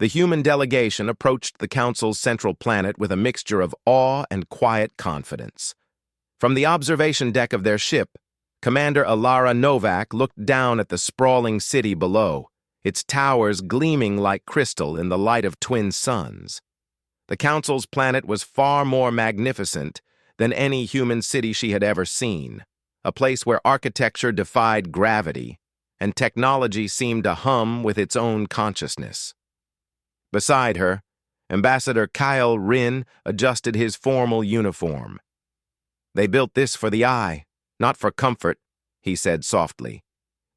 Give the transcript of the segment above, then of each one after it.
The human delegation approached the Council's central planet with a mixture of awe and quiet confidence. From the observation deck of their ship, Commander Alara Novak looked down at the sprawling city below, its towers gleaming like crystal in the light of twin suns. The Council's planet was far more magnificent than any human city she had ever seen, a place where architecture defied gravity and technology seemed to hum with its own consciousness. Beside her, Ambassador Kyle Rin adjusted his formal uniform. "They built this for the eye, not for comfort," he said softly.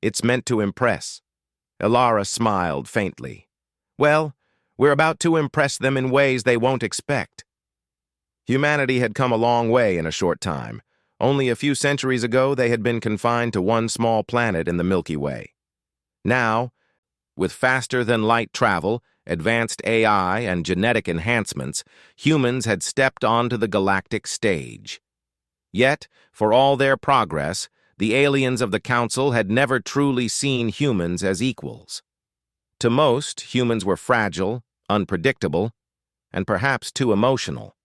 "It's meant to impress." Alara smiled faintly. "Well, we're about to impress them in ways they won't expect." Humanity had come a long way in a short time. Only a few centuries ago, they had been confined to one small planet in the Milky Way. Now, with faster-than-light travel, advanced AI, and genetic enhancements, humans had stepped onto the galactic stage. Yet, for all their progress, the aliens of the Council had never truly seen humans as equals. To most, humans were fragile, unpredictable, and perhaps too emotional.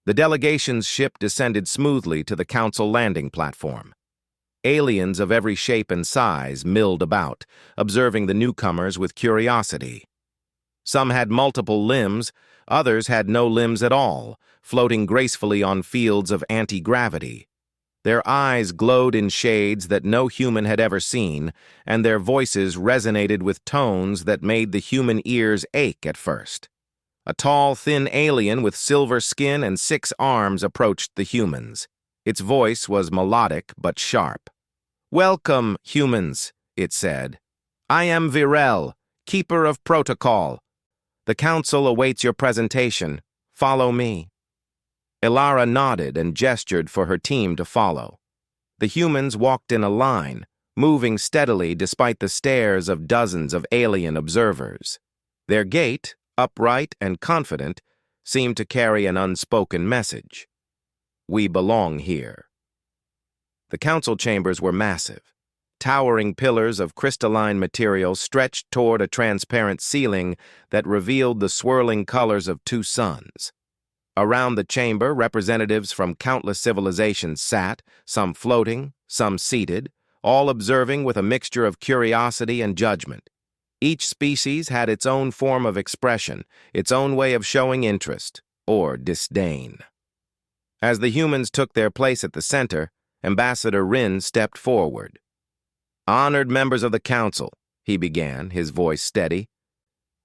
The delegation's ship descended smoothly to the Council landing platform. Aliens of every shape and size milled about, observing the newcomers with curiosity. Some had multiple limbs, others had no limbs at all, floating gracefully on fields of anti-gravity. Their eyes glowed in shades that no human had ever seen, and their voices resonated with tones that made the human ears ache at first. A tall, thin alien with silver skin and 6 arms approached the humans. Its voice was melodic but sharp. "Welcome, humans," it said. "I am Virel, Keeper of Protocol. The Council awaits your presentation. Follow me." Alara nodded and gestured for her team to follow. The humans walked in a line, moving steadily despite the stares of dozens of alien observers. Their gait, upright and confident, seemed to carry an unspoken message. "We belong here." The council chambers were massive. Towering pillars of crystalline material stretched toward a transparent ceiling that revealed the swirling colors of 2 suns. Around the chamber, representatives from countless civilizations sat, some floating, some seated, all observing with a mixture of curiosity and judgment. Each species had its own form of expression, its own way of showing interest, or disdain. As the humans took their place at the center, Ambassador Rin stepped forward. "Honored members of the Council," he began, his voice steady.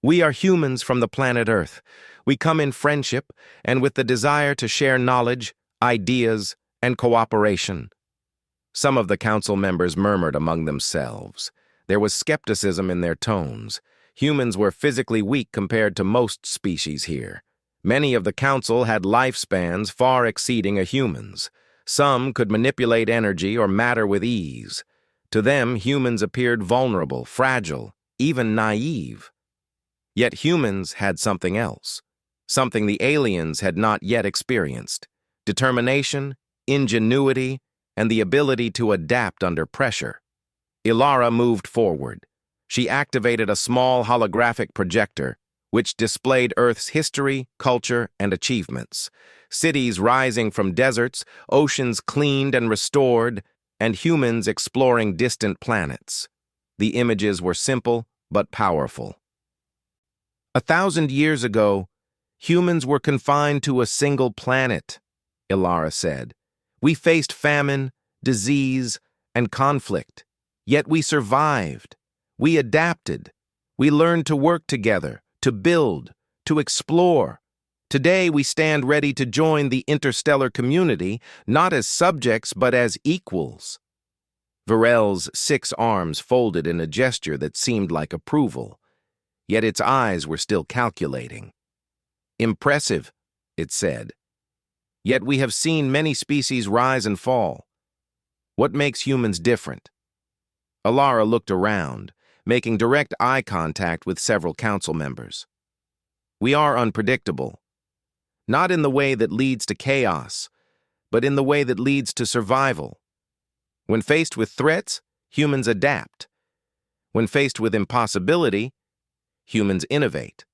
"We are humans from the planet Earth. We come in friendship and with the desire to share knowledge, ideas, and cooperation." Some of the Council members murmured among themselves. There was skepticism in their tones. Humans were physically weak compared to most species here. Many of the Council had lifespans far exceeding a human's. Some could manipulate energy or matter with ease. To them, humans appeared vulnerable, fragile, even naive. Yet humans had something else, something the aliens had not yet experienced: determination, ingenuity, and the ability to adapt under pressure. Alara moved forward. She activated a small holographic projector, which displayed Earth's history, culture, and achievements. Cities rising from deserts, oceans cleaned and restored, and humans exploring distant planets. The images were simple but powerful. 1,000 years ago, humans were confined to a single planet, Alara said. We faced famine, disease, and conflict. Yet we survived. We adapted. We learned to work together, to build, to explore. Today we stand ready to join the interstellar community, not as subjects but as equals. Virel's 6 arms folded in a gesture that seemed like approval, yet its eyes were still calculating. "Impressive," it said. "Yet we have seen many species rise and fall. What makes humans different?" Alara looked around, making direct eye contact with several council members. "We are unpredictable. Not in the way that leads to chaos, but in the way that leads to survival. When faced with threats, humans adapt. When faced with impossibility, humans innovate.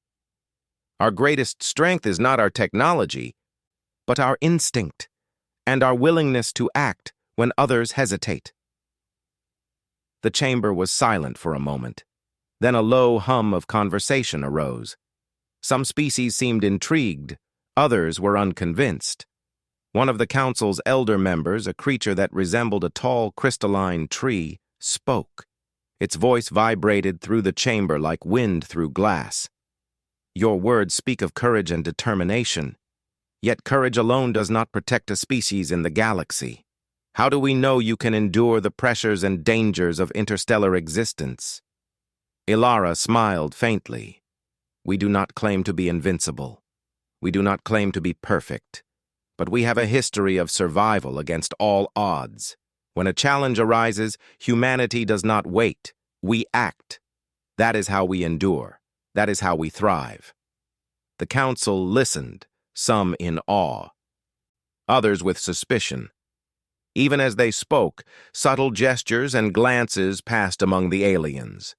Our greatest strength is not our technology, but our instinct and our willingness to act when others hesitate. The chamber was silent for a moment. Then a low hum of conversation arose. Some species seemed intrigued, others were unconvinced. One of the council's elder members, a creature that resembled a tall crystalline tree, spoke. Its voice vibrated through the chamber like wind through glass. Your words speak of courage and determination. Yet courage alone does not protect a species in the galaxy. How do we know you can endure the pressures and dangers of interstellar existence? Ilara smiled faintly. We do not claim to be invincible. We do not claim to be perfect. But we have a history of survival against all odds. When a challenge arises, humanity does not wait. We act. That is how we endure. That is how we thrive. The council listened, some in awe, others with suspicion. Even as they spoke, subtle gestures and glances passed among the aliens.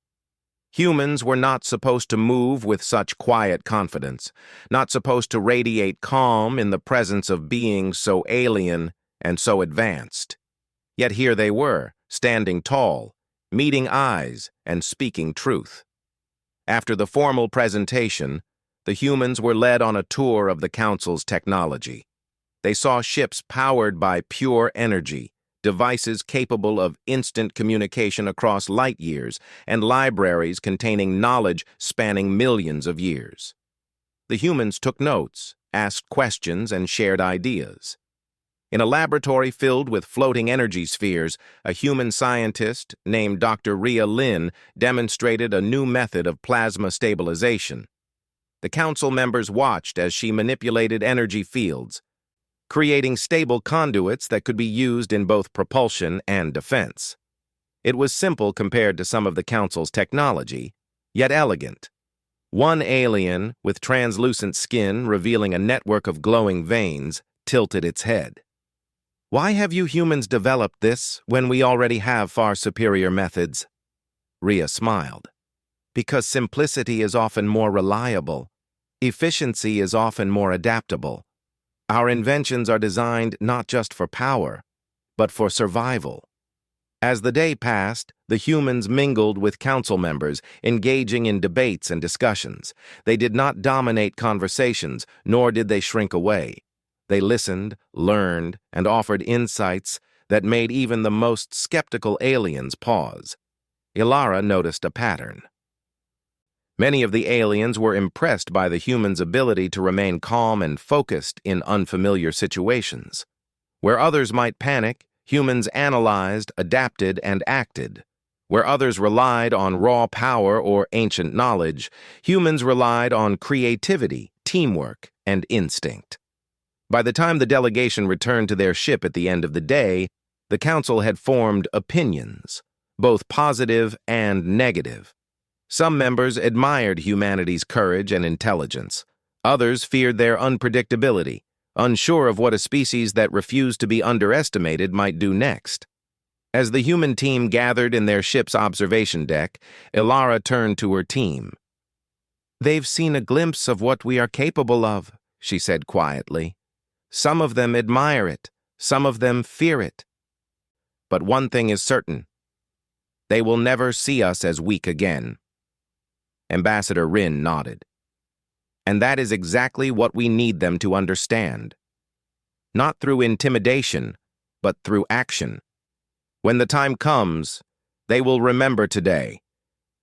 Humans were not supposed to move with such quiet confidence, not supposed to radiate calm in the presence of beings so alien and so advanced. Yet here they were, standing tall, meeting eyes, and speaking truth. After the formal presentation, the humans were led on a tour of the Council's technology. They saw ships powered by pure energy, devices capable of instant communication across light years, and libraries containing knowledge spanning millions of years. The humans took notes, asked questions, and shared ideas. In a laboratory filled with floating energy spheres, a human scientist named Dr. Rhea Lin demonstrated a new method of plasma stabilization. The council members watched as she manipulated energy fields, creating stable conduits that could be used in both propulsion and defense. It was simple compared to some of the council's technology, yet elegant. One alien, with translucent skin revealing a network of glowing veins, tilted its head. Why have you humans developed this when we already have far superior methods? Rhea smiled. Because simplicity is often more reliable. Efficiency is often more adaptable. Our inventions are designed not just for power, but for survival. As the day passed, the humans mingled with council members, engaging in debates and discussions. They did not dominate conversations, nor did they shrink away. They listened, learned, and offered insights that made even the most skeptical aliens pause. Ilara noticed a pattern. Many of the aliens were impressed by the humans' ability to remain calm and focused in unfamiliar situations. Where others might panic, humans analyzed, adapted, and acted. Where others relied on raw power or ancient knowledge, humans relied on creativity, teamwork, and instinct. By the time the delegation returned to their ship at the end of the day, the council had formed opinions, both positive and negative. Some members admired humanity's courage and intelligence. Others feared their unpredictability, unsure of what a species that refused to be underestimated might do next. As the human team gathered in their ship's observation deck, Ilara turned to her team. "They've seen a glimpse of what we are capable of," she said quietly. "Some of them admire it, some of them fear it. But one thing is certain. They will never see us as weak again." Ambassador Rin nodded. "And that is exactly what we need them to understand. Not through intimidation, but through action. When the time comes, they will remember today,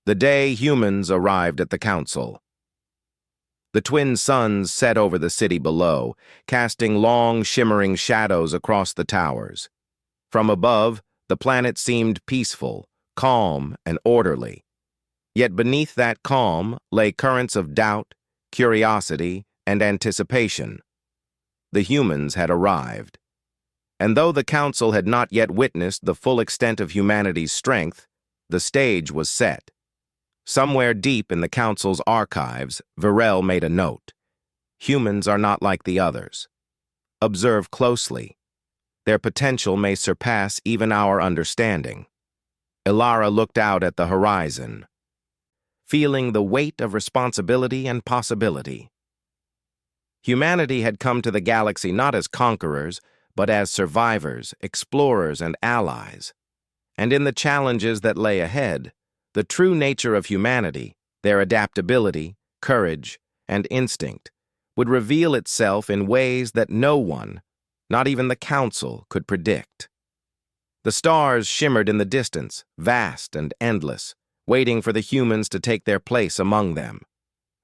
the day humans arrived at the council." The twin suns set over the city below, casting long, shimmering shadows across the towers. From above, the planet seemed peaceful, calm, and orderly. Yet beneath that calm lay currents of doubt, curiosity, and anticipation. The humans had arrived. And though the council had not yet witnessed the full extent of humanity's strength, the stage was set. Somewhere deep in the council's archives, Varel made a note. Humans are not like the others. Observe closely. Their potential may surpass even our understanding. Ilara looked out at the horizon. feeling the weight of responsibility and possibility. Humanity had come to the galaxy not as conquerors, but as survivors, explorers, and allies. And in the challenges that lay ahead, the true nature of humanity, their adaptability, courage, and instinct, would reveal itself in ways that no one, not even the Council, could predict. The stars shimmered in the distance, vast and endless, waiting for the humans to take their place among them.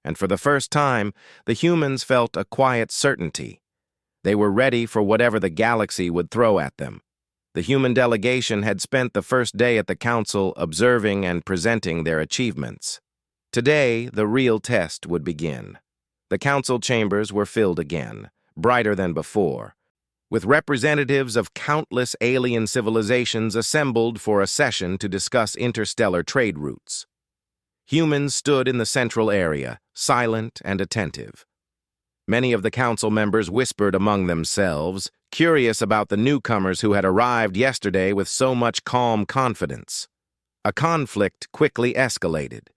And for the first time, the humans felt a quiet certainty. They were ready for whatever the galaxy would throw at them. The human delegation had spent the first day at the Council observing and presenting their achievements. Today, the real test would begin. The Council chambers were filled again, brighter than before, with representatives of countless alien civilizations assembled for a session to discuss interstellar trade routes. Humans stood in the central area, silent and attentive. Many of the Council members whispered among themselves, curious about the newcomers who had arrived yesterday with so much calm confidence. A conflict quickly escalated.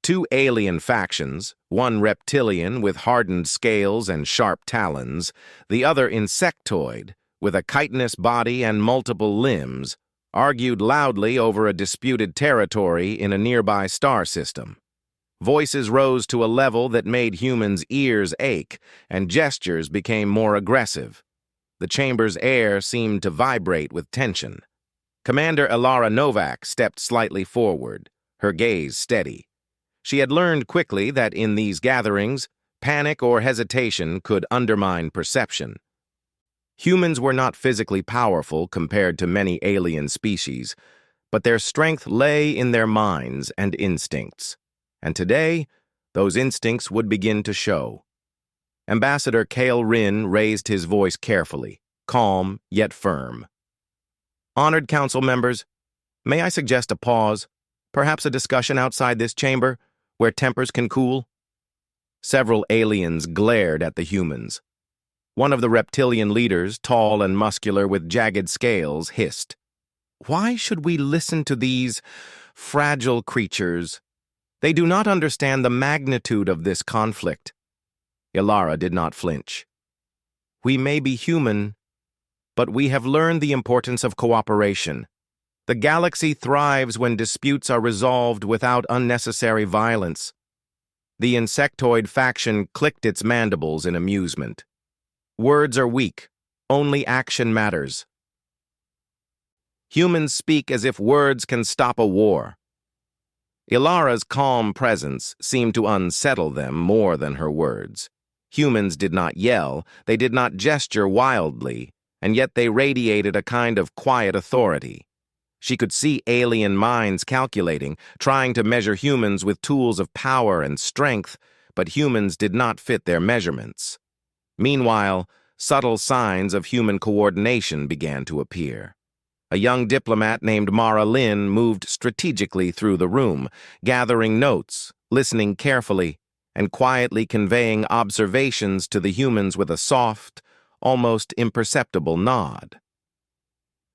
Two alien factions, one reptilian with hardened scales and sharp talons, the other insectoid with a chitinous body and multiple limbs, argued loudly over a disputed territory in a nearby star system. Voices rose to a level that made humans' ears ache, and gestures became more aggressive. The chamber's air seemed to vibrate with tension. Commander Ilara Novak stepped slightly forward, her gaze steady. She had learned quickly that in these gatherings, panic or hesitation could undermine perception. Humans were not physically powerful compared to many alien species, but their strength lay in their minds and instincts. And today, those instincts would begin to show. Ambassador Kale Rin raised his voice carefully, calm yet firm. Honored Council members, may I suggest a pause, perhaps a discussion outside this chamber, where tempers can cool? Several aliens glared at the humans. One of the reptilian leaders, tall and muscular with jagged scales, hissed, "Why should we listen to these fragile creatures? They do not understand the magnitude of this conflict." Ilara did not flinch. "We may be human, but we have learned the importance of cooperation. The galaxy thrives when disputes are resolved without unnecessary violence." The insectoid faction clicked its mandibles in amusement. "Words are weak. Only action matters." Humans speak as if words can stop a war. Ilara's calm presence seemed to unsettle them more than her words. Humans did not yell, they did not gesture wildly, and yet they radiated a kind of quiet authority. She could see alien minds calculating, trying to measure humans with tools of power and strength, but humans did not fit their measurements. Meanwhile, subtle signs of human coordination began to appear. A young diplomat named Mara Lin moved strategically through the room, gathering notes, listening carefully, and quietly conveying observations to the humans with a soft, almost imperceptible nod.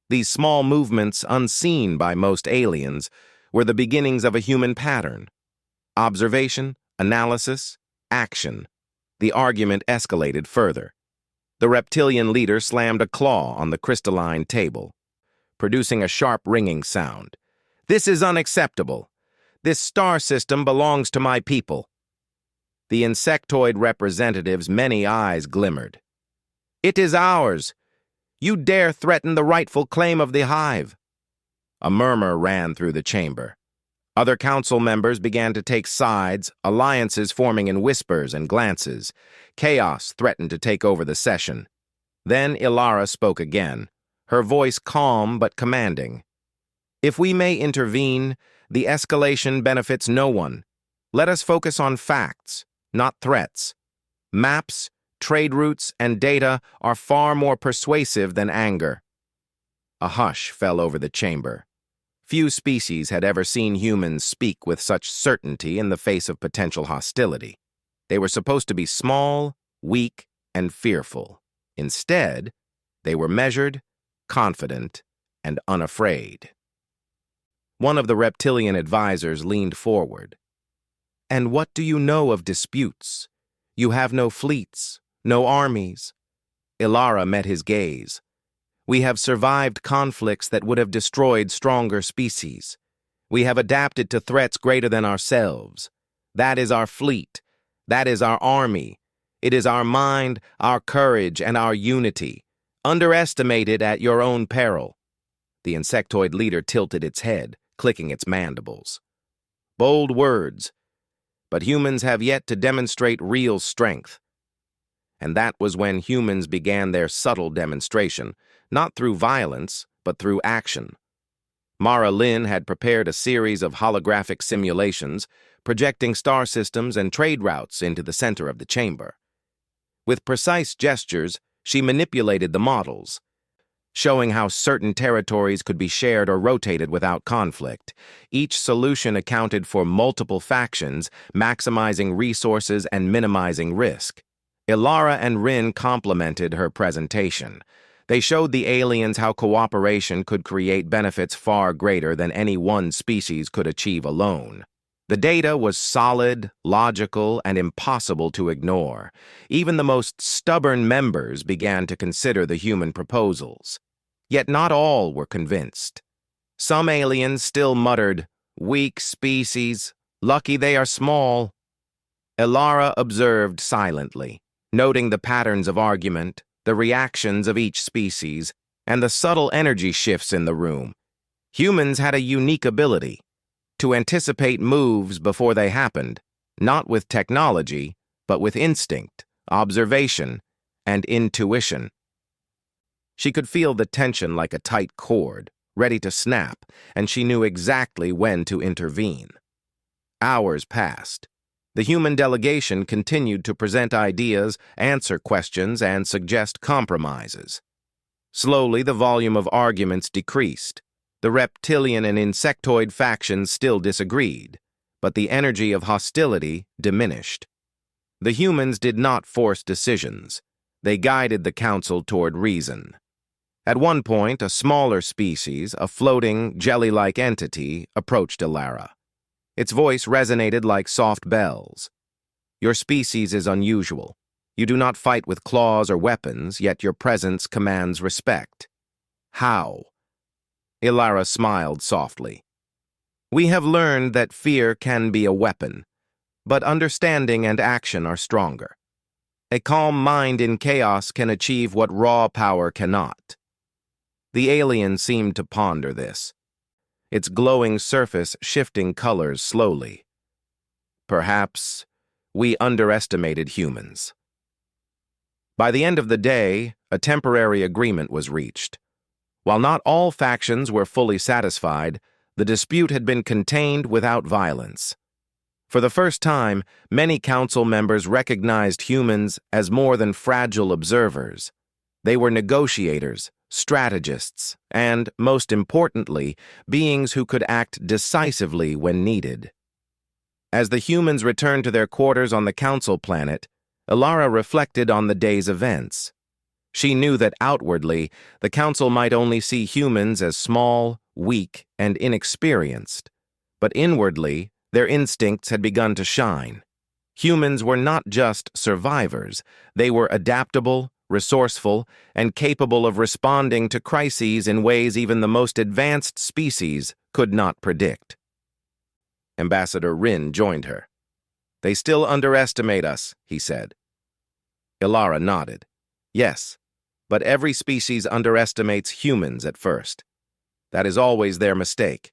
These small movements, unseen by most aliens, were the beginnings of a human pattern. Observation, analysis, action. The argument escalated further. The reptilian leader slammed a claw on the crystalline table, producing a sharp ringing sound. "This is unacceptable. This star system belongs to my people." The insectoid representative's many eyes glimmered. "It is ours. You dare threaten the rightful claim of the hive." A murmur ran through the chamber. Other council members began to take sides, alliances forming in whispers and glances. Chaos threatened to take over the session. Then Ilara spoke again, her voice calm but commanding. "If we may intervene, the escalation benefits no one. Let us focus on facts, not threats. Maps, trade routes, and data are far more persuasive than anger." A hush fell over the chamber. Few species had ever seen humans speak with such certainty in the face of potential hostility. They were supposed to be small, weak, and fearful. Instead, they were measured, confident, and unafraid. One of the reptilian advisors leaned forward. And what do you know of disputes? You have no fleets, no armies. Ilara met his gaze. We have survived conflicts that would have destroyed stronger species. We have adapted to threats greater than ourselves. That is our fleet. That is our army. It is our mind, our courage, and our unity. Underestimate it at your own peril. The insectoid leader tilted its head, clicking its mandibles. Bold words, but humans have yet to demonstrate real strength. And that was when humans began their subtle demonstration, not through violence, but through action. Mara Lin had prepared a series of holographic simulations, projecting star systems and trade routes into the center of the chamber. With precise gestures, she manipulated the models, showing how certain territories could be shared or rotated without conflict. Each solution accounted for multiple factions, maximizing resources and minimizing risk. Ilara and Rin complemented her presentation. They showed the aliens how cooperation could create benefits far greater than any one species could achieve alone. The data was solid, logical, and impossible to ignore. Even the most stubborn members began to consider the human proposals. Yet not all were convinced. Some aliens still muttered, "Weak species, lucky they are small." Ilara observed silently, noting the patterns of argument, the reactions of each species, and the subtle energy shifts in the room. Humans had a unique ability to anticipate moves before they happened, not with technology, but with instinct, observation, and intuition. She could feel the tension like a tight cord, ready to snap, and she knew exactly when to intervene. Hours passed. The human delegation continued to present ideas, answer questions, and suggest compromises. Slowly, the volume of arguments decreased. The reptilian and insectoid factions still disagreed, but the energy of hostility diminished. The humans did not force decisions. They guided the council toward reason. At one point, a smaller species, a floating, jelly-like entity, approached Ilara. Its voice resonated like soft bells. "Your species is unusual. You do not fight with claws or weapons, yet your presence commands respect. How?" Ilara smiled softly. "We have learned that fear can be a weapon, but understanding and action are stronger. A calm mind in chaos can achieve what raw power cannot." The alien seemed to ponder this, its glowing surface shifting colors slowly. "Perhaps we underestimated humans." By the end of the day, a temporary agreement was reached. While not all factions were fully satisfied, the dispute had been contained without violence. For the first time, many council members recognized humans as more than fragile observers. They were negotiators, strategists, and, most importantly, beings who could act decisively when needed. As the humans returned to their quarters on the council planet, Ilara reflected on the day's events. She knew that outwardly, the council might only see humans as small, weak, and inexperienced, but inwardly, their instincts had begun to shine. Humans were not just survivors, they were adaptable, resourceful, and capable of responding to crises in ways even the most advanced species could not predict. Ambassador Rin joined her. "They still underestimate us," he said. Ilara nodded. "Yes, but every species underestimates humans at first. That is always their mistake."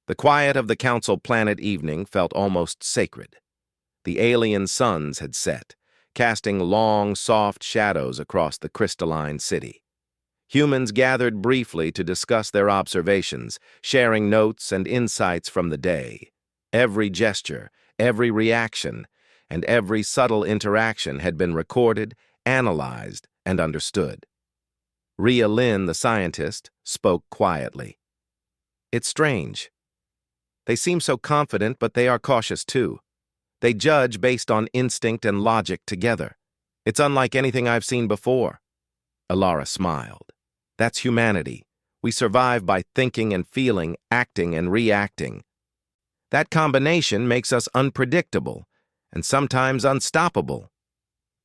The quiet of the council planet evening felt almost sacred. The alien suns had set, casting long, soft shadows across the crystalline city. Humans gathered briefly to discuss their observations, sharing notes and insights from the day. Every gesture, every reaction, and every subtle interaction had been recorded, analyzed, and understood. Ria Lin, the scientist, spoke quietly. "It's strange. They seem so confident, but they are cautious too. They judge based on instinct and logic together. It's unlike anything I've seen before." Ilara smiled. "That's humanity. We survive by thinking and feeling, acting and reacting. That combination makes us unpredictable and sometimes unstoppable.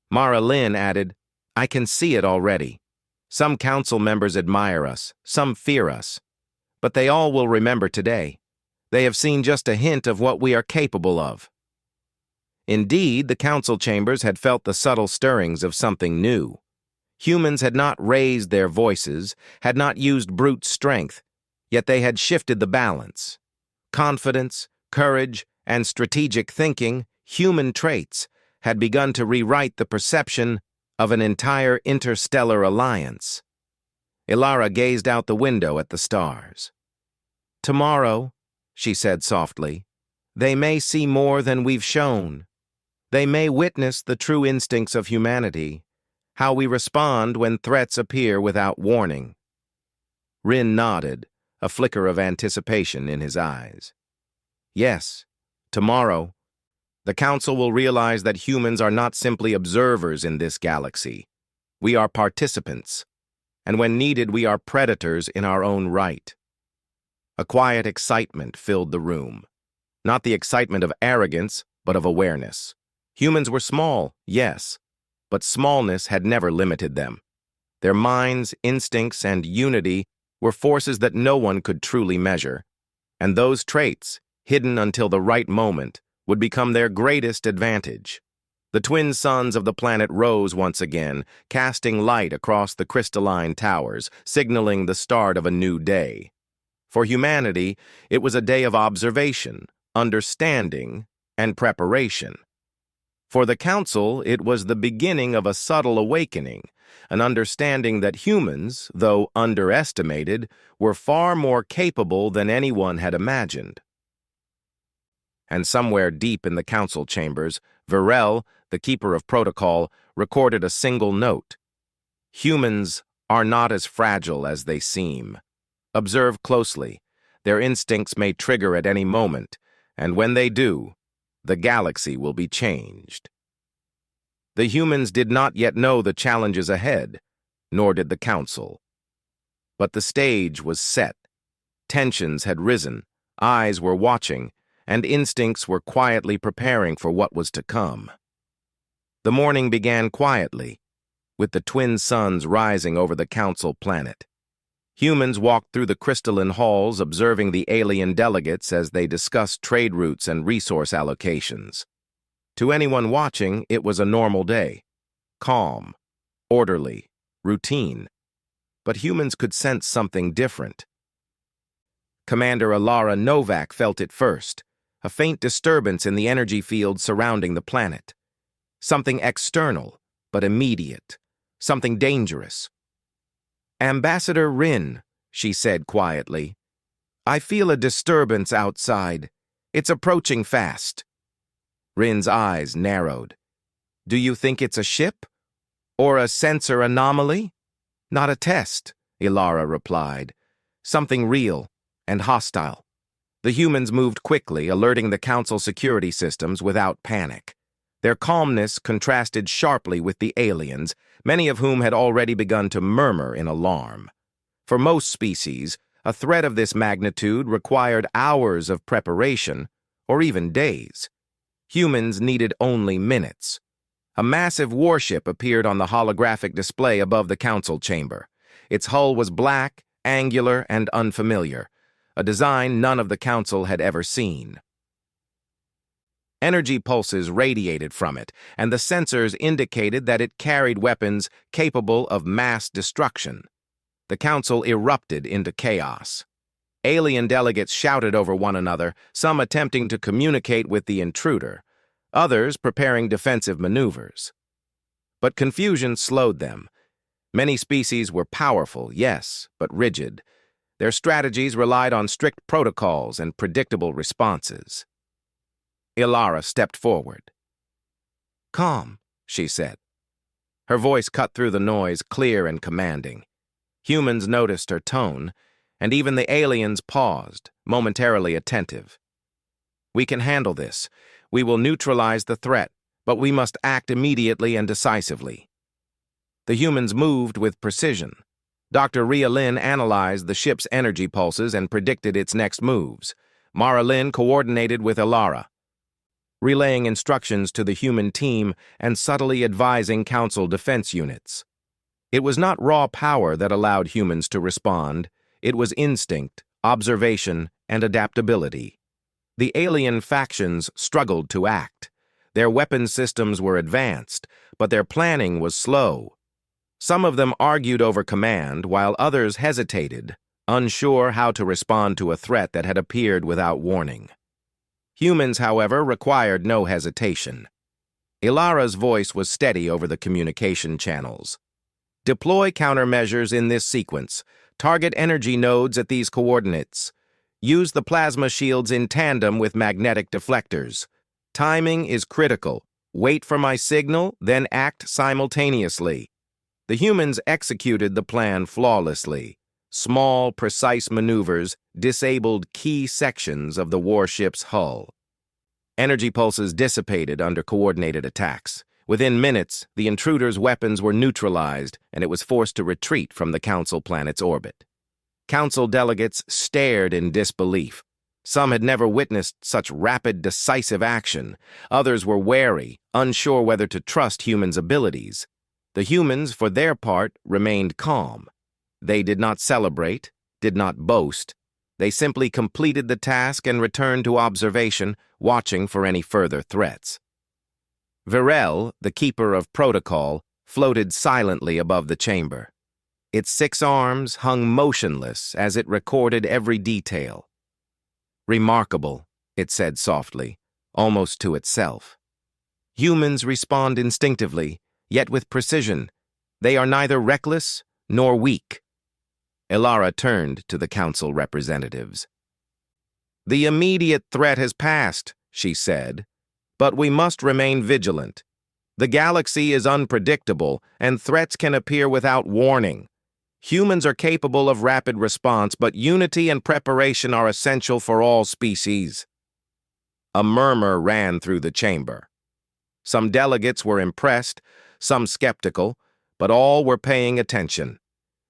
Mara Lynn added, I can see it already. Some council members admire us, some fear us, but they all will remember today. They have seen just a hint of what we are capable of. Indeed, the council chambers had felt the subtle stirrings of something new. Humans had not raised their voices, had not used brute strength, yet they had shifted the balance. Confidence, courage, and strategic thinking, human traits, had begun to rewrite the perception of an entire interstellar alliance. Ilara gazed out the window at the stars. Tomorrow, she said softly, they may see more than we've shown. They may witness the true instincts of humanity, how we respond when threats appear without warning. Rin nodded, a flicker of anticipation in his eyes. Yes, tomorrow, the Council will realize that humans are not simply observers in this galaxy. We are participants, and when needed, we are predators in our own right. A quiet excitement filled the room. Not the excitement of arrogance, but of awareness. Humans were small, yes, but smallness had never limited them. Their minds, instincts, and unity were forces that no one could truly measure, and those traits, hidden until the right moment, would become their greatest advantage. The twin suns of the planet rose once again, casting light across the crystalline towers, signaling the start of a new day. For humanity, it was a day of observation, understanding, and preparation. For the Council, it was the beginning of a subtle awakening, an understanding that humans, though underestimated, were far more capable than anyone had imagined. And somewhere deep in the Council chambers, Varel, the keeper of protocol, recorded a single note. Humans are not as fragile as they seem. Observe closely. Their instincts may trigger at any moment, and when they do, the galaxy will be changed. The humans did not yet know the challenges ahead, nor did the Council. But the stage was set. Tensions had risen, eyes were watching, and instincts were quietly preparing for what was to come. The morning began quietly, with the twin suns rising over the Council planet. Humans walked through the crystalline halls, observing the alien delegates as they discussed trade routes and resource allocations. To anyone watching, it was a normal day. Calm, orderly, routine. But humans could sense something different. Commander Ilara Novak felt it first, a faint disturbance in the energy field surrounding the planet. Something external, but immediate. Something dangerous. Ambassador Rin, she said quietly, I feel a disturbance outside. It's approaching fast. Rin's eyes narrowed. Do you think it's a ship? Or a sensor anomaly? Not a test, Ilara replied. Something real and hostile. The humans moved quickly, alerting the Council security systems without panic. Their calmness contrasted sharply with the aliens, many of whom had already begun to murmur in alarm. For most species, a threat of this magnitude required hours of preparation, or even days. Humans needed only minutes. A massive warship appeared on the holographic display above the Council chamber. Its hull was black, angular, and unfamiliar, a design none of the Council had ever seen. Energy pulses radiated from it, and the sensors indicated that it carried weapons capable of mass destruction. The Council erupted into chaos. Alien delegates shouted over one another, some attempting to communicate with the intruder, others preparing defensive maneuvers. But confusion slowed them. Many species were powerful, yes, but rigid. Their strategies relied on strict protocols and predictable responses. Ilara stepped forward. Calm, she said. Her voice cut through the noise, clear and commanding. Humans noticed her tone, and even the aliens paused, momentarily attentive. We can handle this. We will neutralize the threat, but we must act immediately and decisively. The humans moved with precision. Dr. Ria Lin analyzed the ship's energy pulses and predicted its next moves. Marilyn coordinated with Ilara, relaying instructions to the human team and subtly advising Council defense units. It was not raw power that allowed humans to respond. It was instinct, observation, and adaptability. The alien factions struggled to act. Their weapon systems were advanced, but their planning was slow. Some of them argued over command, while others hesitated, unsure how to respond to a threat that had appeared without warning. Humans, however, required no hesitation. Ilara's voice was steady over the communication channels. Deploy countermeasures in this sequence. Target energy nodes at these coordinates. Use the plasma shields in tandem with magnetic deflectors. Timing is critical. Wait for my signal, then act simultaneously. The humans executed the plan flawlessly. Small, precise maneuvers disabled key sections of the warship's hull. Energy pulses dissipated under coordinated attacks. Within minutes, the intruder's weapons were neutralized, and it was forced to retreat from the Council planet's orbit. Council delegates stared in disbelief. Some had never witnessed such rapid, decisive action. Others were wary, unsure whether to trust humans' abilities. The humans, for their part, remained calm. They did not celebrate, did not boast. They simply completed the task and returned to observation, watching for any further threats. Virel, the keeper of protocol, floated silently above the chamber. Its 6 arms hung motionless as it recorded every detail. Remarkable, it said softly, almost to itself. Humans respond instinctively, yet with precision. They are neither reckless nor weak. Ilara turned to the Council representatives. The immediate threat has passed, she said, but we must remain vigilant. The galaxy is unpredictable, and threats can appear without warning. Humans are capable of rapid response, but unity and preparation are essential for all species. A murmur ran through the chamber. Some delegates were impressed, some skeptical, but all were paying attention.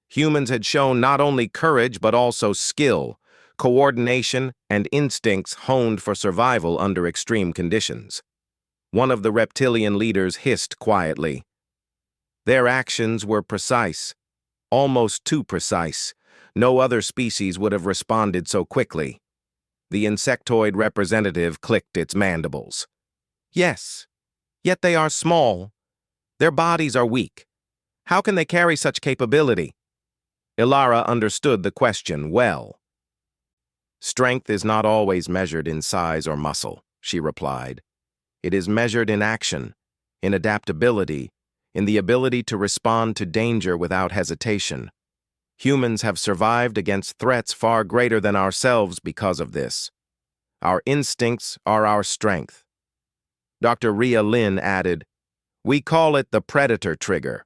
Humans had shown not only courage but also skill, coordination, and instincts honed for survival under extreme conditions. One of the reptilian leaders hissed quietly. Their actions were precise, almost too precise. No other species would have responded so quickly. The insectoid representative clicked its mandibles. Yes, yet they are small. Their bodies are weak. How can they carry such capability? Ilara understood the question well. Strength is not always measured in size or muscle, she replied. It is measured in action, in adaptability, in the ability to respond to danger without hesitation. Humans have survived against threats far greater than ourselves because of this. Our instincts are our strength. Dr. Ria Lin added, "We call it the predator trigger.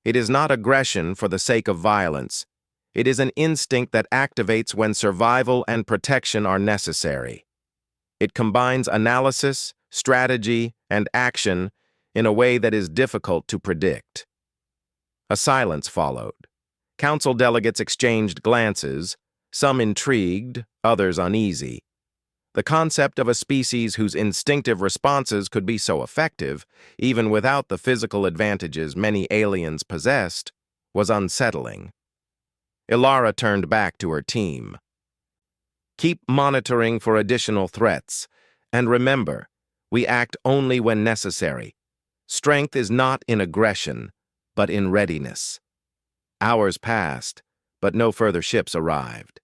It is not aggression for the sake of violence. It is an instinct that activates when survival and protection are necessary. It combines analysis, strategy, and action in a way that is difficult to predict." A silence followed. Council delegates exchanged glances, some intrigued, others uneasy. The concept of a species whose instinctive responses could be so effective, even without the physical advantages many aliens possessed, was unsettling. Ilara turned back to her team. Keep monitoring for additional threats, and remember, we act only when necessary. Strength is not in aggression, but in readiness. Hours passed, but no further ships arrived.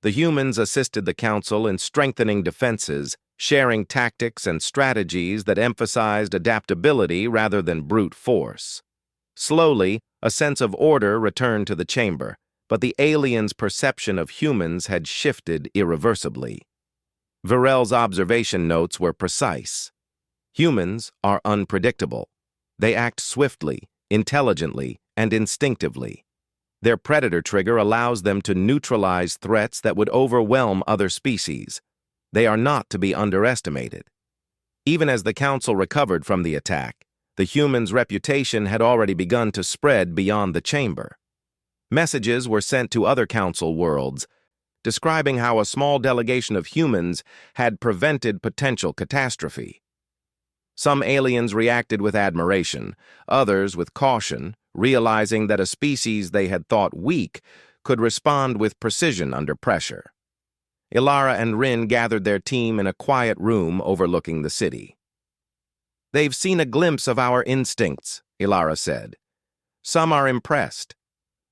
The humans assisted the Council in strengthening defenses, sharing tactics and strategies that emphasized adaptability rather than brute force. Slowly, a sense of order returned to the chamber, but the aliens' perception of humans had shifted irreversibly. Virel's observation notes were precise. Humans are unpredictable. They act swiftly, intelligently, and instinctively. Their predator trigger allows them to neutralize threats that would overwhelm other species. They are not to be underestimated. Even as the Council recovered from the attack, the humans' reputation had already begun to spread beyond the chamber. Messages were sent to other Council worlds. describing how a small delegation of humans had prevented potential catastrophe. Some aliens reacted with admiration, others with caution, realizing that a species they had thought weak could respond with precision under pressure. Ilara and Rin gathered their team in a quiet room overlooking the city. "They've seen a glimpse of our instincts," Ilara said. "Some are impressed.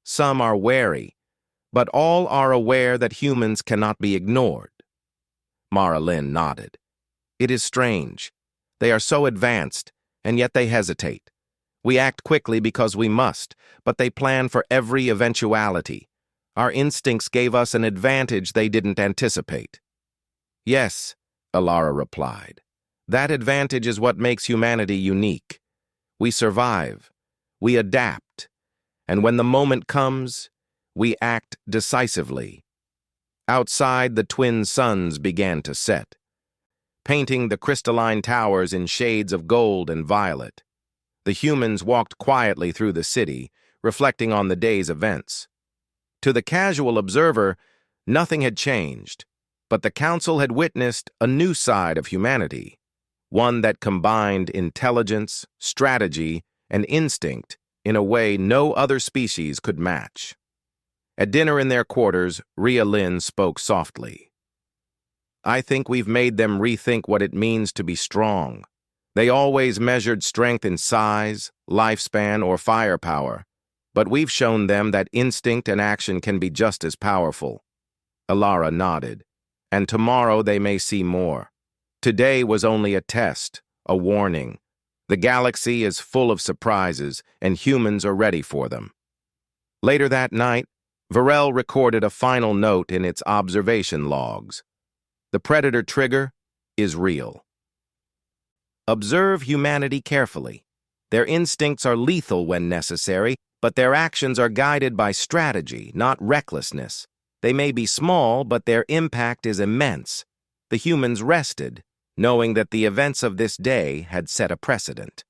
Some are wary. But all are aware that humans cannot be ignored." Mara Lynn nodded. "It is strange. They are so advanced, and yet they hesitate. We act quickly because we must, but they plan for every eventuality. Our instincts gave us an advantage they didn't anticipate." "Yes," Ilara replied. "That advantage is what makes humanity unique. We survive. We adapt. And when the moment comes, we act decisively." Outside, the twin suns began to set, painting the crystalline towers in shades of gold and violet. The humans walked quietly through the city, reflecting on the day's events. To the casual observer, nothing had changed, but the council had witnessed a new side of humanity, one that combined intelligence, strategy, and instinct in a way no other species could match. At dinner in their quarters, Rhea Lynn spoke softly. "I think we've made them rethink what it means to be strong. They always measured strength in size, lifespan, or firepower, but we've shown them that instinct and action can be just as powerful." Ilara nodded. "And tomorrow they may see more. Today was only a test, a warning. The galaxy is full of surprises, and humans are ready for them." Later that night, Varel recorded a final note in its observation logs. "The Predator trigger is real. Observe humanity carefully. Their instincts are lethal when necessary, but their actions are guided by strategy, not recklessness. They may be small, but their impact is immense." The humans rested, knowing that the events of this day had set a precedent.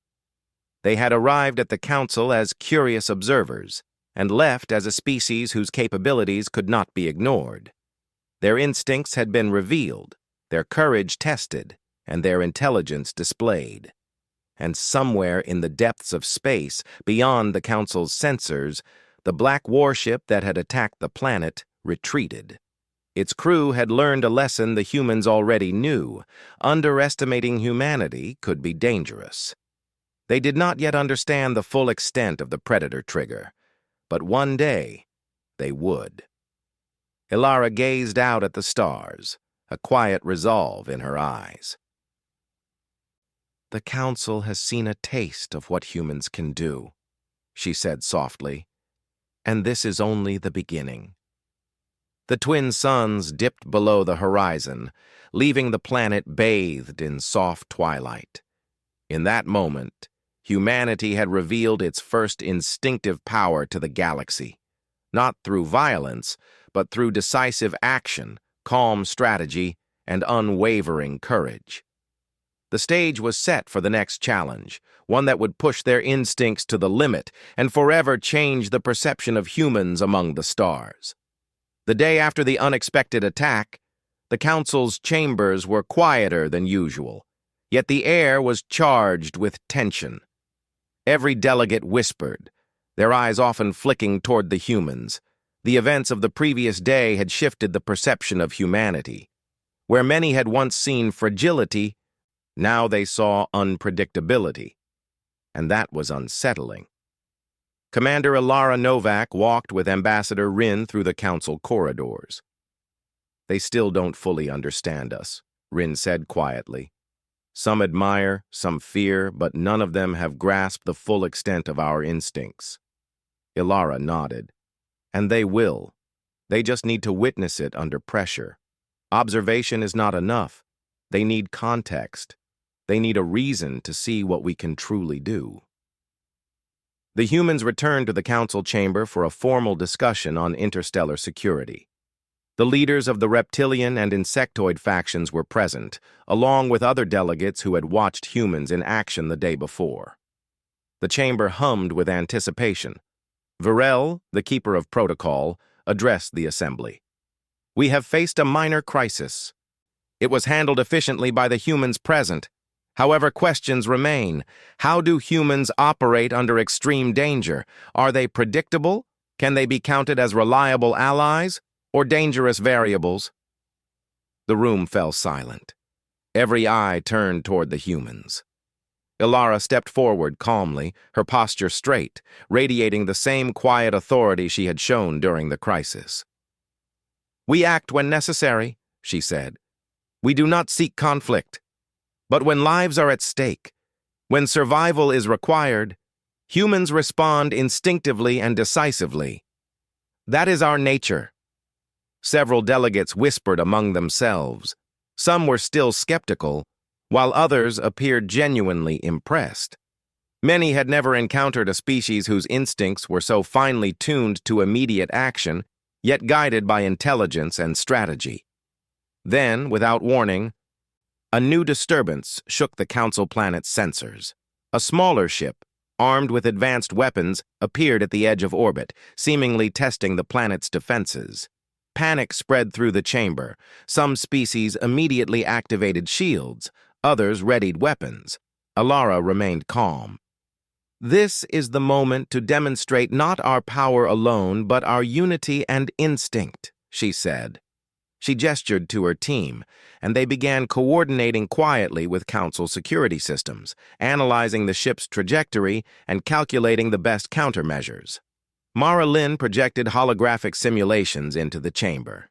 They had arrived at the council as curious observers, and left as a species whose capabilities could not be ignored. Their instincts had been revealed, their courage tested, and their intelligence displayed. And somewhere in the depths of space, beyond the Council's sensors, the black warship that had attacked the planet retreated. Its crew had learned a lesson the humans already knew: underestimating humanity could be dangerous. They did not yet understand the full extent of the Predator trigger, but one day they would. Ilara gazed out at the stars, a quiet resolve in her eyes. "The Council has seen a taste of what humans can do," she said softly, "and this is only the beginning." The twin suns dipped below the horizon, leaving the planet bathed in soft twilight. In that moment, humanity had revealed its first instinctive power to the galaxy, not through violence, but through decisive action, calm strategy, and unwavering courage. The stage was set for the next challenge, one that would push their instincts to the limit and forever change the perception of humans among the stars. The day after the unexpected attack, the Council's chambers were quieter than usual, yet the air was charged with tension. Every delegate whispered, their eyes often flicking toward the humans. The events of the previous day had shifted the perception of humanity. Where many had once seen fragility, now they saw unpredictability, and that was unsettling. Commander Ilara Novak walked with Ambassador Rin through the Council corridors. "They still don't fully understand us," Rin said quietly. "Some admire, some fear, but none of them have grasped the full extent of our instincts." Ilara nodded. "And they will. They just need to witness it under pressure. Observation is not enough. They need context. They need a reason to see what we can truly do." The humans returned to the Council chamber for a formal discussion on interstellar security. The leaders of the reptilian and insectoid factions were present, along with other delegates who had watched humans in action the day before. The chamber hummed with anticipation. Varel, the keeper of protocol, addressed the assembly. We have faced a minor crisis. It was handled efficiently by the humans present. However, questions remain. How do humans operate under extreme danger? Are they predictable? Can they be counted as reliable allies or dangerous variables? The room fell silent. Every eye turned toward the humans. Ilara stepped forward calmly, her posture straight, radiating the same quiet authority she had shown during the crisis. "We act when necessary," she said. "We do not seek conflict. But when lives are at stake, when survival is required, humans respond instinctively and decisively. That is our nature." Several delegates whispered among themselves. Some were still skeptical, while others appeared genuinely impressed. Many had never encountered a species whose instincts were so finely tuned to immediate action, yet guided by intelligence and strategy. Then, without warning, a new disturbance shook the Council planet's sensors. A smaller ship, armed with advanced weapons, appeared at the edge of orbit, seemingly testing the planet's defenses. Panic spread through the chamber. Some species immediately activated shields, others readied weapons. Ilara remained calm. "This is the moment to demonstrate not our power alone, but our unity and instinct," she said. She gestured to her team, and they began coordinating quietly with Council security systems, analyzing the ship's trajectory and calculating the best countermeasures. Mara Lynn projected holographic simulations into the chamber.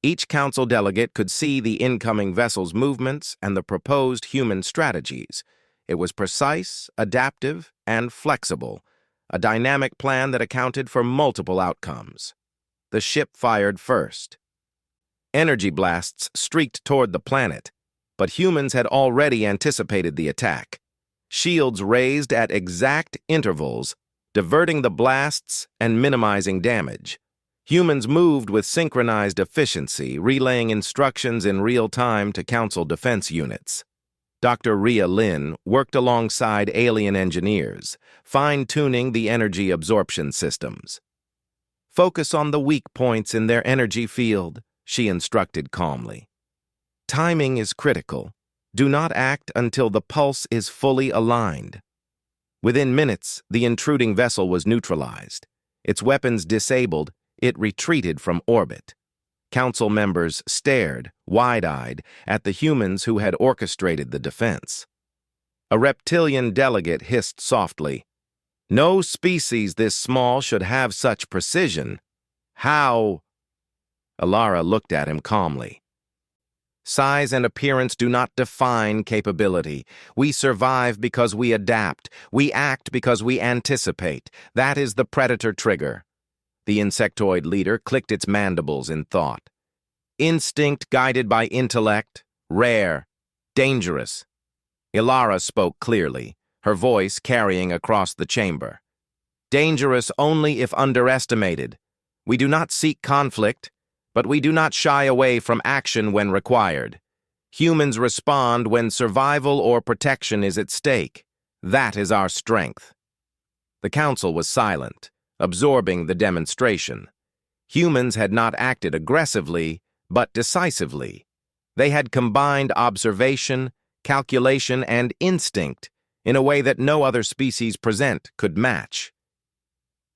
Each Council delegate could see the incoming vessel's movements and the proposed human strategies. It was precise, adaptive, and flexible, a dynamic plan that accounted for multiple outcomes. The ship fired first. Energy blasts streaked toward the planet, but humans had already anticipated the attack. Shields raised at exact intervals, diverting the blasts and minimizing damage. Humans moved with synchronized efficiency, relaying instructions in real time to Council defense units. Dr. Rhea Lynn worked alongside alien engineers, fine-tuning the energy absorption systems. "Focus on the weak points in their energy field," she instructed calmly. "Timing is critical. Do not act until the pulse is fully aligned." Within minutes, the intruding vessel was neutralized. Its weapons disabled, it retreated from orbit. Council members stared, wide-eyed, at the humans who had orchestrated the defense. A reptilian delegate hissed softly, "No species this small should have such precision. How?" Ilara looked at him calmly. "Size and appearance do not define capability. We survive because we adapt. We act because we anticipate. That is the predator trigger." The insectoid leader clicked its mandibles in thought. "Instinct guided by intellect, rare, dangerous." Ilara spoke clearly, her voice carrying across the chamber. "Dangerous only if underestimated. We do not seek conflict, but we do not shy away from action when required. Humans respond when survival or protection is at stake. That is our strength." The Council was silent, absorbing the demonstration. Humans had not acted aggressively, but decisively. They had combined observation, calculation, and instinct in a way that no other species present could match.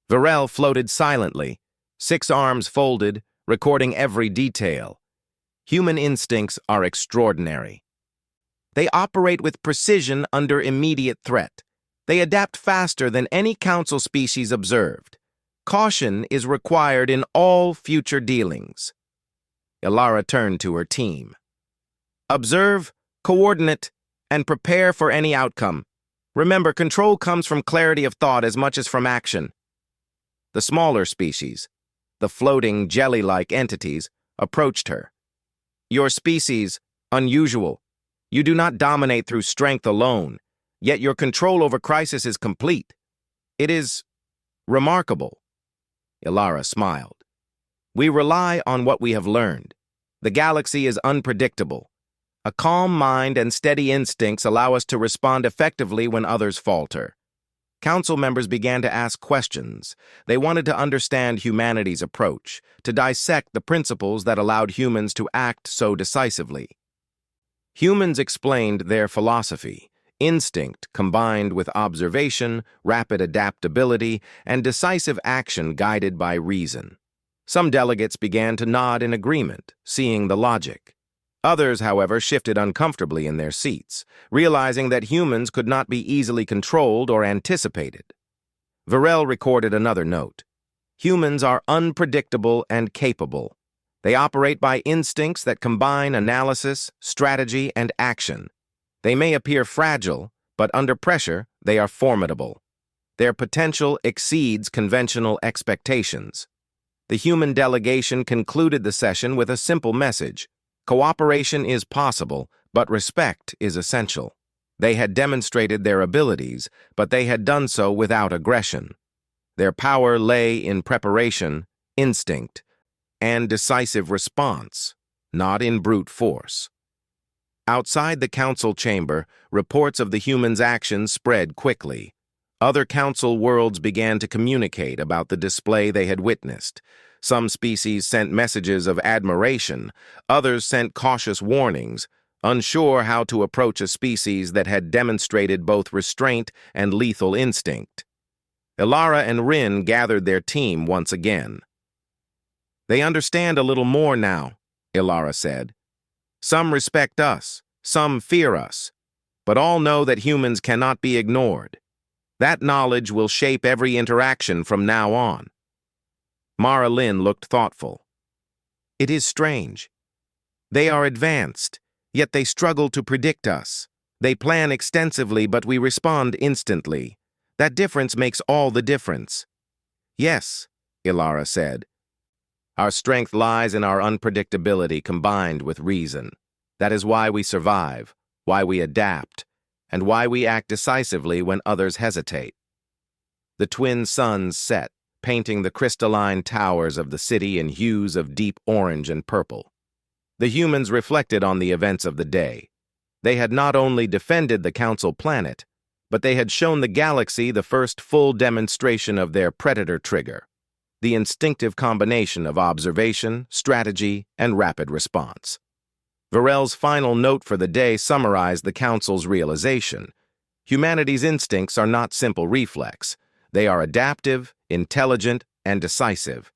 Varel floated silently, 6 arms folded, recording every detail. Human instincts are extraordinary. They operate with precision under immediate threat. They adapt faster than any Council species observed. Caution is required in all future dealings. Ilara turned to her team. "Observe, coordinate, and prepare for any outcome. Remember, control comes from clarity of thought as much as from action." The smaller species, the floating jelly-like entities, approached her. "Your species, unusual. You do not dominate through strength alone, yet your control over crisis is complete. It is remarkable." Ilara smiled. "We rely on what we have learned. The galaxy is unpredictable. A calm mind and steady instincts allow us to respond effectively when others falter. Council members began to ask questions. They wanted to understand humanity's approach, to dissect the principles that allowed humans to act so decisively. Humans explained their philosophy: instinct combined with observation, rapid adaptability, and decisive action guided by reason. Some delegates began to nod in agreement, seeing the logic. Others, however, shifted uncomfortably in their seats, realizing that humans could not be easily controlled or anticipated. Varel recorded another note. Humans are unpredictable and capable. They operate by instincts that combine analysis, strategy, and action. They may appear fragile, but under pressure, they are formidable. Their potential exceeds conventional expectations. The human delegation concluded the session with a simple message: cooperation is possible, but respect is essential. They had demonstrated their abilities, but they had done so without aggression. Their power lay in preparation, instinct, and decisive response, not in brute force. Outside the council chamber, reports of the humans' actions spread quickly. Other council worlds began to communicate about the display they had witnessed. Some species sent messages of admiration, others sent cautious warnings, unsure how to approach a species that had demonstrated both restraint and lethal instinct. Ilara and Rin gathered their team once again. "They understand a little more now," Ilara said. "Some respect us, some fear us, but all know that humans cannot be ignored. That knowledge will shape every interaction from now on." Mara Lin looked thoughtful. "It is strange. They are advanced, yet they struggle to predict us. They plan extensively, but we respond instantly. That difference makes all the difference." "Yes," Ilara said. "Our strength lies in our unpredictability combined with reason. That is why we survive, why we adapt, and why we act decisively when others hesitate." The twin suns set, painting the crystalline towers of the city in hues of deep orange and purple. The humans reflected on the events of the day. They had not only defended the Council planet, but they had shown the galaxy the first full demonstration of their predator trigger, the instinctive combination of observation, strategy, and rapid response. Varel's final note for the day summarized the Council's realization: humanity's instincts are not simple reflex. They are adaptive, intelligent, and decisive.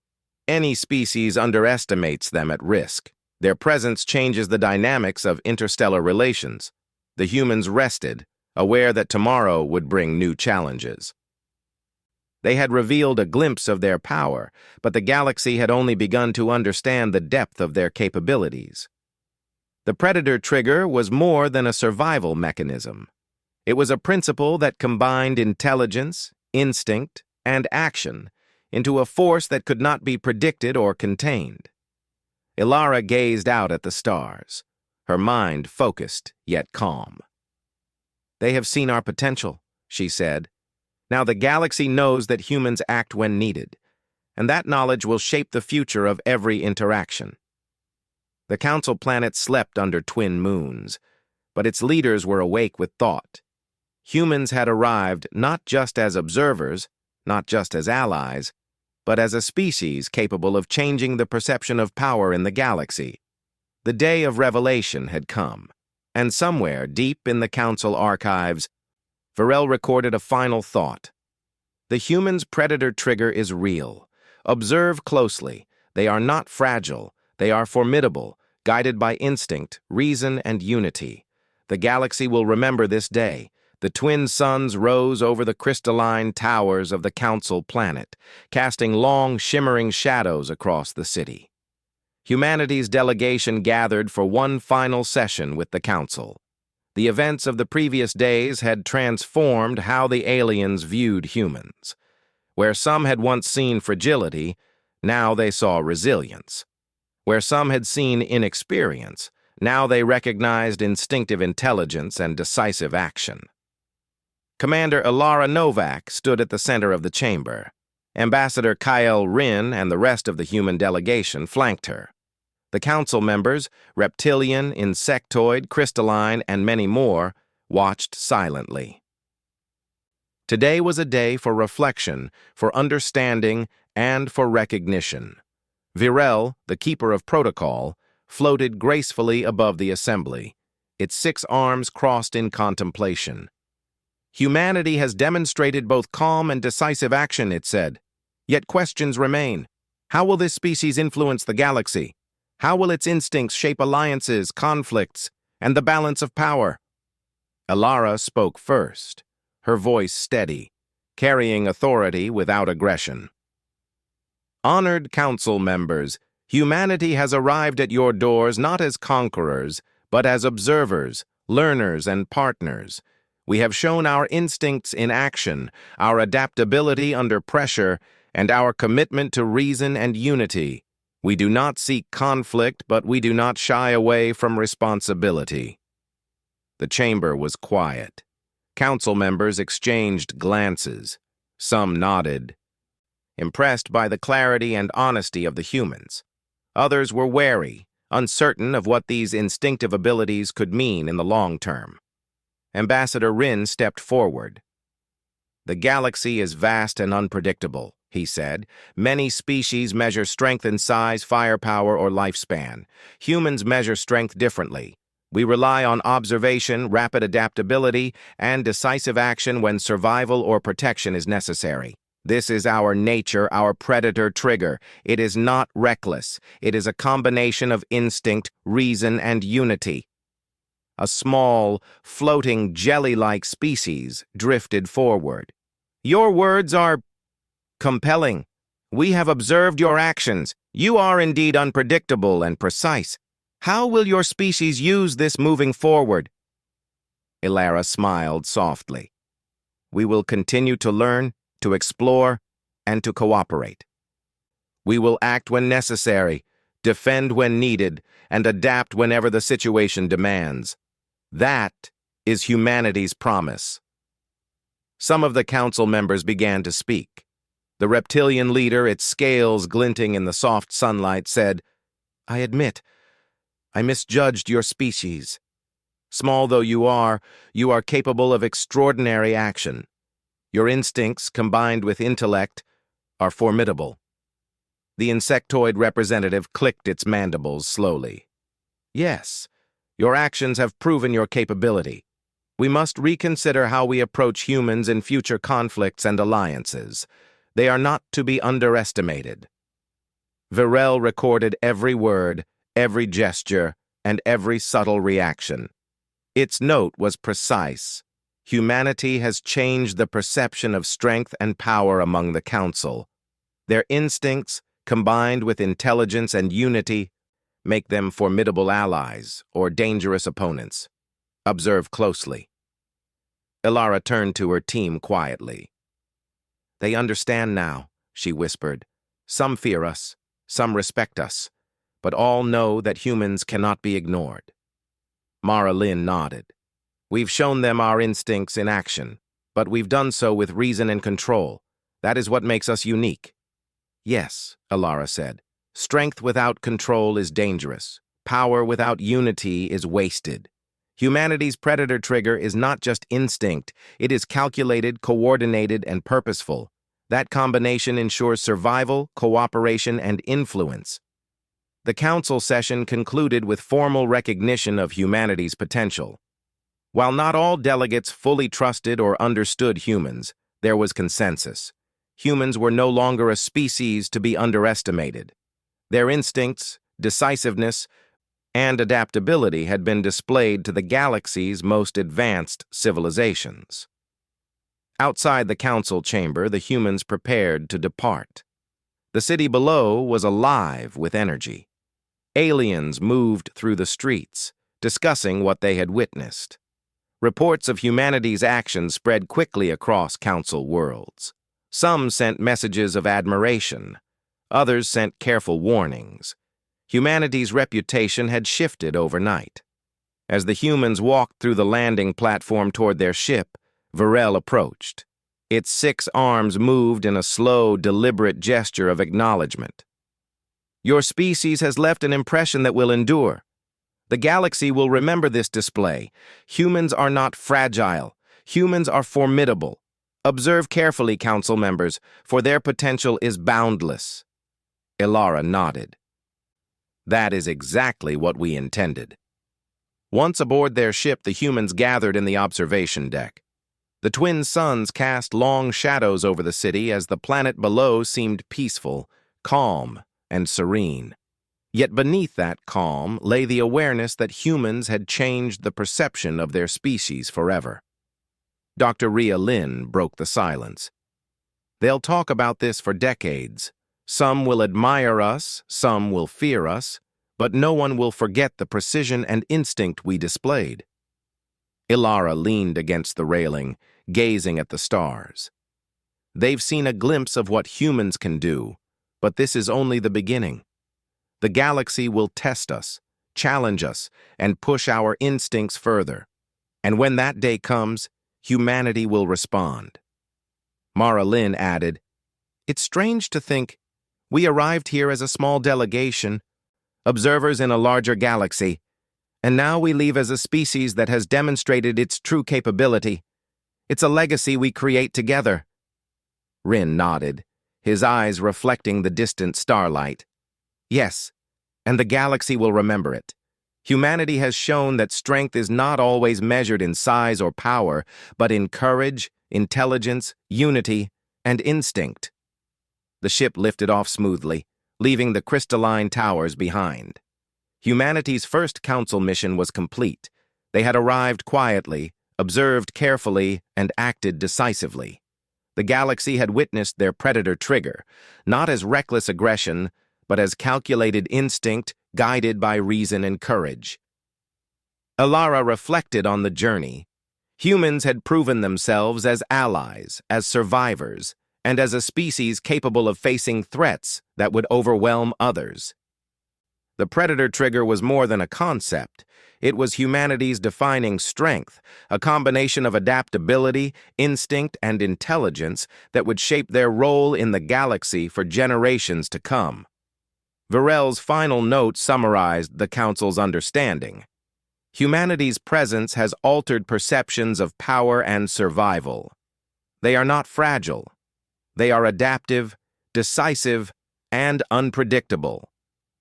Any species underestimates them at risk. Their presence changes the dynamics of interstellar relations. The humans rested, aware that tomorrow would bring new challenges. They had revealed a glimpse of their power, but the galaxy had only begun to understand the depth of their capabilities. The predator trigger was more than a survival mechanism. It was a principle that combined intelligence, instinct, and action into a force that could not be predicted or contained. Ilara gazed out at the stars, her mind focused yet calm. "They have seen our potential," she said. "Now the galaxy knows that humans act when needed, and that knowledge will shape the future of every interaction." The Council planet slept under twin moons, but its leaders were awake with thought. Humans had arrived not just as observers, not just as allies, but as a species capable of changing the perception of power in the galaxy. The day of revelation had come, and somewhere deep in the Council archives, Varel recorded a final thought. "The human's predator trigger is real. Observe closely. They are not fragile. They are formidable, guided by instinct, reason, and unity. The galaxy will remember this day. The twin suns rose over the crystalline towers of the Council planet, casting long, shimmering shadows across the city." Humanity's delegation gathered for one final session with the Council. The events of the previous days had transformed how the aliens viewed humans. Where some had once seen fragility, now they saw resilience. Where some had seen inexperience, now they recognized instinctive intelligence and decisive action. Commander Ilara Novak stood at the center of the chamber. Ambassador Kyle Rin and the rest of the human delegation flanked her. The Council members, reptilian, insectoid, crystalline, and many more, watched silently. Today was a day for reflection, for understanding, and for recognition. Virel, the keeper of protocol, floated gracefully above the assembly, its 6 arms crossed in contemplation. Humanity has demonstrated both calm and decisive action, it said. Yet questions remain. How will this species influence the galaxy? How will its instincts shape alliances, conflicts, and the balance of power? Alara spoke first, her voice steady, carrying authority without aggression. Honored council members, humanity has arrived at your doors not as conquerors, but as observers, learners, and partners. We have shown our instincts in action, our adaptability under pressure, and our commitment to reason and unity. We do not seek conflict, but we do not shy away from responsibility. The chamber was quiet. Council members exchanged glances. Some nodded, impressed by the clarity and honesty of the humans. Others were wary, uncertain of what these instinctive abilities could mean in the long term. Ambassador Rin stepped forward. The galaxy is vast and unpredictable, he said. Many species measure strength in size, firepower, or lifespan. Humans measure strength differently. We rely on observation, rapid adaptability, and decisive action when survival or protection is necessary. This is our nature, our predator trigger. It is not reckless. It is a combination of instinct, reason, and unity. A small, floating, jelly-like species drifted forward. Your words are compelling. We have observed your actions. You are indeed unpredictable and precise. How will your species use this moving forward? Alara smiled softly. We will continue to learn, to explore, and to cooperate. We will act when necessary, defend when needed, and adapt whenever the situation demands. That is humanity's promise. Some of the council members began to speak. The reptilian leader, its scales glinting in the soft sunlight, said, I admit, I misjudged your species. Small though you are capable of extraordinary action. Your instincts, combined with intellect, are formidable. The insectoid representative clicked its mandibles slowly. Yes, your actions have proven your capability. We must reconsider how we approach humans in future conflicts and alliances. They are not to be underestimated. Virel recorded every word, every gesture, and every subtle reaction. Its note was precise. Humanity has changed the perception of strength and power among the Council. Their instincts, combined with intelligence and unity, make them formidable allies or dangerous opponents. Observe closely. Alara turned to her team quietly. They understand now, she whispered. Some fear us, some respect us, but all know that humans cannot be ignored. Mara Lynn nodded. We've shown them our instincts in action, but we've done so with reason and control. That is what makes us unique. Yes, Alara said. Strength without control is dangerous. Power without unity is wasted. Humanity's predator trigger is not just instinct. It is calculated, coordinated, and purposeful. That combination ensures survival, cooperation, and influence. The council session concluded with formal recognition of humanity's potential. While not all delegates fully trusted or understood humans, there was consensus. Humans were no longer a species to be underestimated. Their instincts, decisiveness, and adaptability had been displayed to the galaxy's most advanced civilizations. Outside the council chamber, the humans prepared to depart. The city below was alive with energy. Aliens moved through the streets, discussing what they had witnessed. Reports of humanity's actions spread quickly across council worlds. Some sent messages of admiration. Others sent careful warnings. Humanity's reputation had shifted overnight. As the humans walked through the landing platform toward their ship, Virel approached. Its 6 arms moved in a slow, deliberate gesture of acknowledgement. Your species has left an impression that will endure. The galaxy will remember this display. Humans are not fragile. Humans are formidable. Observe carefully, council members, for their potential is boundless. Ilara nodded. That is exactly what we intended. Once aboard their ship, the humans gathered in the observation deck. The twin suns cast long shadows over the city as the planet below seemed peaceful, calm, and serene. Yet beneath that calm lay the awareness that humans had changed the perception of their species forever. Dr. Rhea Lynn broke the silence. They'll talk about this for decades. Some will admire us, some will fear us, but no one will forget the precision and instinct we displayed. Ilara leaned against the railing, gazing at the stars. They've seen a glimpse of what humans can do, but this is only the beginning. The galaxy will test us, challenge us, and push our instincts further. And when that day comes, humanity will respond. Mara Lynn added, "It's strange to think we arrived here as a small delegation, observers in a larger galaxy, and now we leave as a species that has demonstrated its true capability. It's a legacy we create together." Rin nodded, his eyes reflecting the distant starlight. "Yes, and the galaxy will remember it. Humanity has shown that strength is not always measured in size or power, but in courage, intelligence, unity, and instinct." The ship lifted off smoothly, leaving the crystalline towers behind. Humanity's first council mission was complete. They had arrived quietly, observed carefully, and acted decisively. The galaxy had witnessed their predator trigger, not as reckless aggression, but as calculated instinct guided by reason and courage. Ilara reflected on the journey. Humans had proven themselves as allies, as survivors, and as a species capable of facing threats that would overwhelm others. The predator trigger was more than a concept. It was humanity's defining strength, a combination of adaptability, instinct, and intelligence that would shape their role in the galaxy for generations to come. Varel's final note summarized the Council's understanding. Humanity's presence has altered perceptions of power and survival. They are not fragile. They are adaptive, decisive, and unpredictable.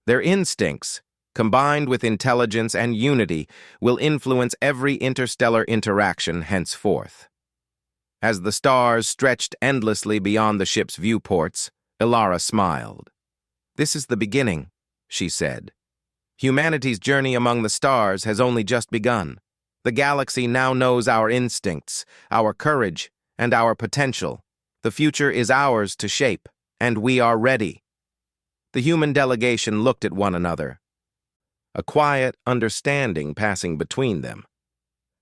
Their instincts, combined with intelligence and unity, will influence every interstellar interaction henceforth. As the stars stretched endlessly beyond the ship's viewports, Ilara smiled. "This is the beginning," she said. "Humanity's journey among the stars has only just begun. The galaxy now knows our instincts, our courage, and our potential. The future is ours to shape, and we are ready." The human delegation looked at one another, a quiet understanding passing between them.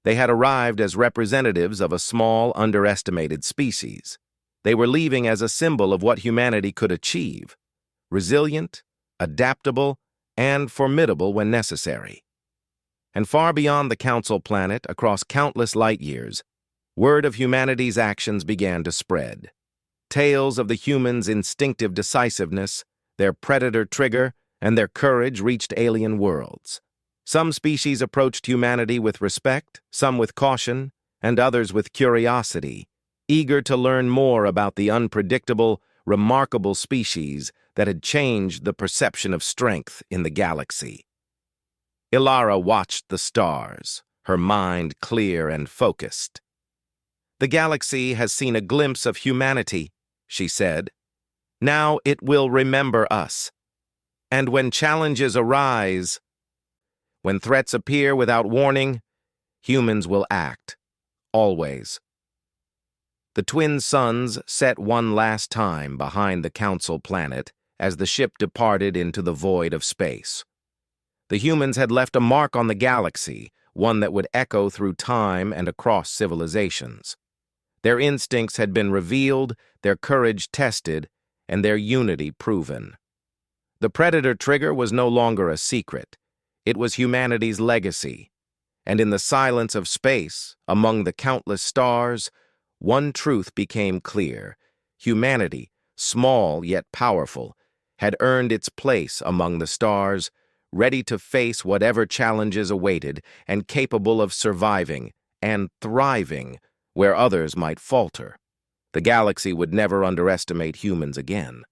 They had arrived as representatives of a small, underestimated species. They were leaving as a symbol of what humanity could achieve: resilient, adaptable, and formidable when necessary. And far beyond the Council planet, across countless light years, word of humanity's actions began to spread. Tales of the humans' instinctive decisiveness, their predator trigger, and their courage reached alien worlds. Some species approached humanity with respect, some with caution, and others with curiosity, eager to learn more about the unpredictable, remarkable species that had changed the perception of strength in the galaxy. Ilara watched the stars, her mind clear and focused. "The galaxy has seen a glimpse of humanity," she said. "Now it will remember us. And when challenges arise, when threats appear without warning, humans will act. Always." The twin suns set one last time behind the Council planet as the ship departed into the void of space. The humans had left a mark on the galaxy, one that would echo through time and across civilizations. Their instincts had been revealed, their courage tested, and their unity proven. The predator trigger was no longer a secret. It was humanity's legacy. And in the silence of space, among the countless stars, one truth became clear: humanity, small yet powerful, had earned its place among the stars, ready to face whatever challenges awaited and capable of surviving and thriving where others might falter. The galaxy would never underestimate humans again.